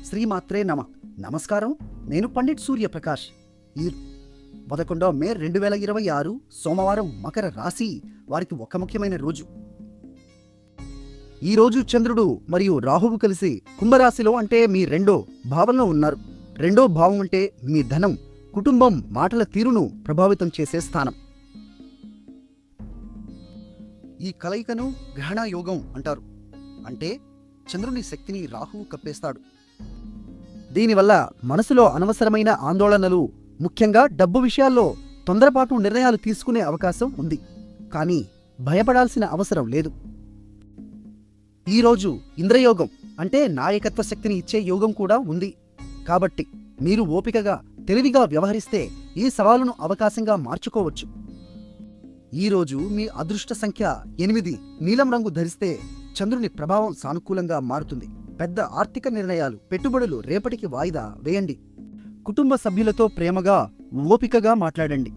శ్రీమాత్రే నమ. నమస్కారం, నేను పండిట్ సూర్యప్రకాష్. ఈ 11 మే 2026 సోమవారం మకర రాశి వారికి ఒక ముఖ్యమైన రోజు. ఈ రోజు చంద్రుడు మరియు రాహువు కలిసి కుంభరాశిలో అంటే మీ రెండో భావంలో ఉన్నారు. రెండో భావం అంటే మీ ధనం, కుటుంబం, మాటల తీరును ప్రభావితం చేసే స్థానం. ఈ కలయికను గ్రహణ యోగం అంటారు. అంటే చంద్రుని శక్తిని రాహువు కప్పేస్తాడు. దీనివల్ల మనసులో అనవసరమైన ఆందోళనలు, ముఖ్యంగా డబ్బు విషయాల్లో తొందరపాటు నిర్ణయాలు తీసుకునే అవకాశం ఉంది. కానీ భయపడాల్సిన అవసరం లేదు. ఈరోజు ఇంద్రయోగం అంటే నాయకత్వ శక్తిని ఇచ్చే యోగం కూడా ఉంది. కాబట్టి మీరు ఓపికగా, తెలివిగా వ్యవహరిస్తే ఈ సవాలును అవకాశంగా మార్చుకోవచ్చు. ఈరోజు మీ అదృష్ట సంఖ్య 8. నీలం రంగు ధరిస్తే చంద్రుని ప్రభావం సానుకూలంగా మారుతుంది. పెద్ద ఆర్థిక నిర్ణయాలు, పెట్టుబడులు రేపటికి వాయిదా వేయండి. కుటుంబ సభ్యులతో ప్రేమగా, ఓపికగా మాట్లాడండి.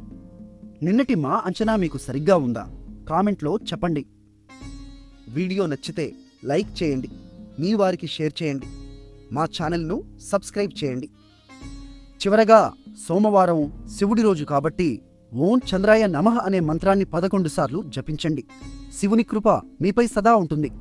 నిన్నటి మా అంచనా మీకు సరిగ్గా ఉందా? కామెంట్లో చెప్పండి. వీడియో నచ్చితే లైక్ చేయండి, మీ వారికి షేర్ చేయండి. మా ఛానల్ను సబ్స్క్రైబ్ చేయండి. చివరగా, సోమవారం శివుడి రోజు కాబట్టి ఓం చంద్రాయ నమః అనే మంత్రాన్ని 11 సార్లు జపించండి. శివుని కృప మీపై సదా ఉంటుంది.